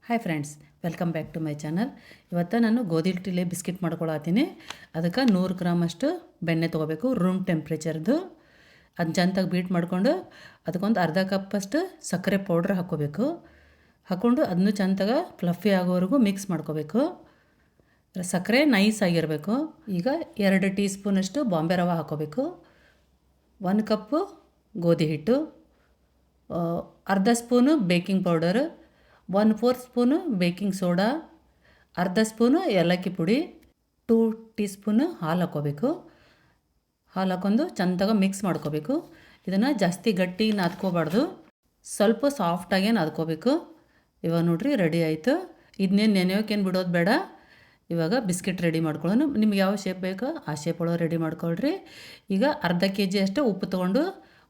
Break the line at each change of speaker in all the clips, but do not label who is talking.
Hi friends, welcome back to my channel. ಇವತ್ತು ನಾನು ಗೋಧಿ ಹಿಟ್ಟಲ್ಲಿ ಬಿಸ್ಕಿಟ್ ಮಾಡ್ಕೊಳತ್ತೀನಿ. ಅದಕ್ಕೆ 100 ಗ್ರಾಮಷ್ಟು ಬೆಣ್ಣೆ ತೊಗೋಬೇಕು, ರೂಮ್ ಟೆಂಪ್ರೇಚರ್ದು. ಅದು ಜಂತಾಗಿ ಬೀಟ್ ಮಾಡಿಕೊಂಡು ಅದಕ್ಕೊಂದು ಅರ್ಧ ಕಪ್ಪಷ್ಟು ಸಕ್ಕರೆ ಪೌಡ್ರ್ ಹಾಕ್ಕೋಬೇಕು. ಹಾಕ್ಕೊಂಡು ಅದನ್ನು ಚಂತಾಗ ಫ್ಲಫಿ ಆಗೋವರೆಗೂ ಮಿಕ್ಸ್ ಮಾಡ್ಕೋಬೇಕು. ಸಕ್ಕರೆ ನೈಸ್ ಆಗಿರಬೇಕು. ಈಗ 2 ಟೀ ಸ್ಪೂನಷ್ಟು ಬಾಂಬೆ ರವೆ ಹಾಕ್ಕೋಬೇಕು. 1 ಕಪ್ಪು ಗೋಧಿ ಹಿಟ್ಟು, ಅರ್ಧ spoon baking powder, 1/4 spoon baking soda, ಅರ್ಧ ಸ್ಪೂನು ಏಲಕ್ಕಿ ಪುಡಿ, 2 ಟೀ ಸ್ಪೂನು ಹಾಲು ಹಾಕ್ಕೋಬೇಕು. ಹಾಲು ಹಾಕ್ಕೊಂಡು ಚಂದಾಗ ಮಿಕ್ಸ್ ಮಾಡ್ಕೋಬೇಕು. ಇದನ್ನು ಜಾಸ್ತಿ ಗಟ್ಟಿ ನಾದ್ಕೋಬಾರ್ದು, ಸ್ವಲ್ಪ ಸಾಫ್ಟಾಗೇ ನಾದ್ಕೋಬೇಕು. ಇವಾಗ ನೋಡಿರಿ ರೆಡಿ ಆಯಿತು. ಇದನ್ನೇನು ನೆನೆಯೋಕ್ಕೇನು ಬಿಡೋದು ಬೇಡ. ಇವಾಗ ಬಿಸ್ಕಿಟ್ ರೆಡಿ ಮಾಡ್ಕೊಳ್ಳೋಣ. ನಿಮ್ಗೆ ಯಾವ ಶೇಪ್ ಬೇಕೋ ಆ ಶೇಪ್ ಒಳಗೆ ರೆಡಿ ಮಾಡ್ಕೊಳ್ರಿ. ಈಗ ಅರ್ಧ kg ಅಷ್ಟು ಉಪ್ಪು ತೊಗೊಂಡು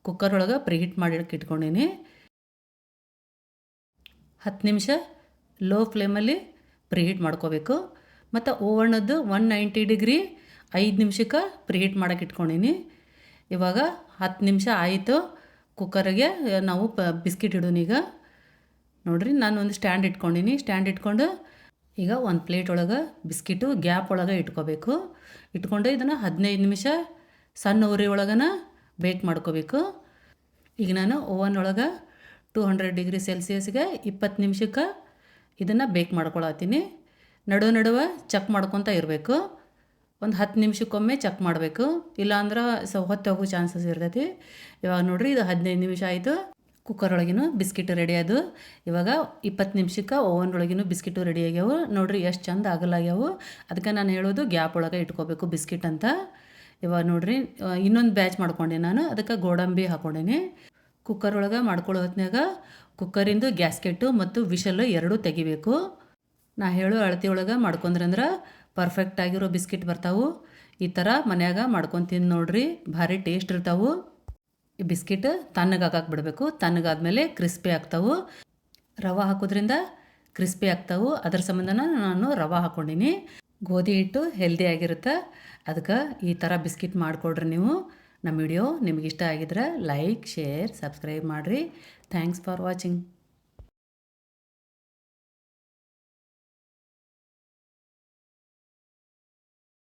ಕುಕ್ಕರ್ ಒಳಗೆ ಪ್ರಿಹೀಟ್ ಮಾಡಿ ಇಟ್ಕೊಂಡೀನಿ. 10 ನಿಮಿಷ ಲೋ ಫ್ಲೇಮಲ್ಲಿ ಪ್ರಿಹೀಟ್ ಮಾಡ್ಕೋಬೇಕು. ಮತ್ತು ಓವನ್ನದ್ದು 190 ಡಿಗ್ರಿ 5 ನಿಮಿಷಕ್ಕೆ ಪ್ರಿಹೀಟ್ ಮಾಡೋಕೆ ಇಟ್ಕೊಂಡೀನಿ. ಇವಾಗ 10 ನಿಮಿಷ ಆಯಿತು. ಕುಕ್ಕರಿಗೆ ನಾವು ಬಿಸ್ಕಿಟ್ ಇಡೋಣ. ಈಗ ನೋಡಿರಿ, ನಾನು ಒಂದು ಸ್ಟ್ಯಾಂಡ್ ಇಟ್ಕೊಂಡೀನಿ. ಸ್ಟ್ಯಾಂಡ್ ಇಟ್ಕೊಂಡು ಈಗ ಒಂದು ಪ್ಲೇಟ್ ಒಳಗೆ ಬಿಸ್ಕಿಟು ಗ್ಯಾಪ್ ಒಳಗೆ ಇಟ್ಕೋಬೇಕು. ಇಟ್ಕೊಂಡು ಇದನ್ನು 15 ನಿಮಿಷ ಸಣ್ಣ ಉರಿ ಒಳಗನ ಬೇಕ್ ಮಾಡ್ಕೋಬೇಕು. ಈಗ ನಾನು ಓವನ್ ಒಳಗೆ 200 ಡಿಗ್ರಿ ಸೆಲ್ಸಿಯಸ್ಗೆ 20 ನಿಮಿಷಕ್ಕೆ ಇದನ್ನು ಬೇಕ್ ಮಾಡ್ಕೊಳತ್ತೀನಿ. ನಡುವೆ ಚೆಕ್ ಮಾಡ್ಕೊತ ಇರಬೇಕು. ಒಂದು 10 ನಿಮಿಷಕ್ಕೊಮ್ಮೆ ಚೆಕ್ ಮಾಡಬೇಕು, ಇಲ್ಲಾಂದ್ರೆ ಹೊತ್ತು ಹೋಗೋ ಚಾನ್ಸಸ್ ಇರ್ತೈತಿ. ಇವಾಗ ನೋಡಿರಿ, ಇದು 15 ನಿಮಿಷ ಆಯಿತು. ಕುಕ್ಕರ್ ಒಳಗಿನೂ ಬಿಸ್ಕಿಟ್ ರೆಡಿ ಅದು. ಇವಾಗ 20 ನಿಮಿಷಕ್ಕೆ ಓವನ್ ಒಳಗಿನೂ ಬಿಸ್ಕಿಟು ರೆಡಿ ಆಗ್ಯಾವು. ನೋಡಿರಿ ಎಷ್ಟು ಚಂದ ಆಗಲಾಗ್ಯಾವು. ಅದಕ್ಕೆ ನಾನು ಹೇಳೋದು ಗ್ಯಾಪ್ ಒಳಗೆ ಇಟ್ಕೋಬೇಕು ಬಿಸ್ಕಿಟ್ ಅಂತ. ಇವಾಗ ನೋಡಿರಿ, ಇನ್ನೊಂದು ಬ್ಯಾಚ್ ಮಾಡ್ಕೊಂಡೆ ನಾನು. ಅದಕ್ಕೆ ಗೋಡಂಬಿ ಹಾಕ್ಕೊಂಡೇನಿ. ಕುಕ್ಕರ್ ಒಳಗೆ ಮಾಡ್ಕೊಳ್ಳೋ ಹೊತ್ನಾಗ ಕುಕ್ಕರಿಂದು ಗ್ಯಾಸ್ಕೆಟು ಮತ್ತು ವಿಷಲ್ಲು ಎರಡೂ ತೆಗಿಬೇಕು. ನಾ ಹೇಳೋ ಅಳತೆ ಒಳಗೆ ಮಾಡ್ಕೊಂಡ್ರಂದ್ರೆ ಪರ್ಫೆಕ್ಟ್ ಆಗಿರೋ ಬಿಸ್ಕಿಟ್ ಬರ್ತಾವೆ. ಈ ಥರ ಮನ್ಯಾಗ ಮಾಡ್ಕೊಂಡು ತಿಂದು ನೋಡ್ರಿ, ಭಾರಿ ಟೇಸ್ಟ್ ಇರ್ತಾವೆ. ಈ ಬಿಸ್ಕಿಟ್ ತಣ್ಣಗಾಗಕ್ಕೆ ಬಿಡಬೇಕು. ತಣ್ಣಗಾದ್ಮೇಲೆ ಕ್ರಿಸ್ಪಿ ಆಗ್ತಾವೆ. ರವೆ ಹಾಕೋದ್ರಿಂದ ಕ್ರಿಸ್ಪಿ ಆಗ್ತಾವೆ. ಅದ್ರ ಸಂಬಂಧನ ನಾನು ರವೆ ಹಾಕ್ಕೊಂಡೀನಿ. ಗೋಧಿ ಹಿಟ್ಟು ಹೆಲ್ದಿ ಆಗಿರುತ್ತೆ. ಅದಕ್ಕೆ ಈ ಥರ ಬಿಸ್ಕಿಟ್ ಮಾಡಿಕೊಡ್ರಿ ನೀವು. ನಮ್ಮ ವಿಡಿಯೋ ನಿಮಗೆ ಇಷ್ಟ ಆಗಿದ್ರೆ ಲೈಕ್, ಶೇರ್, ಸಬ್ಸ್ಕ್ರೈಬ್ ಮಾಡಿರಿ. Thanks for watching.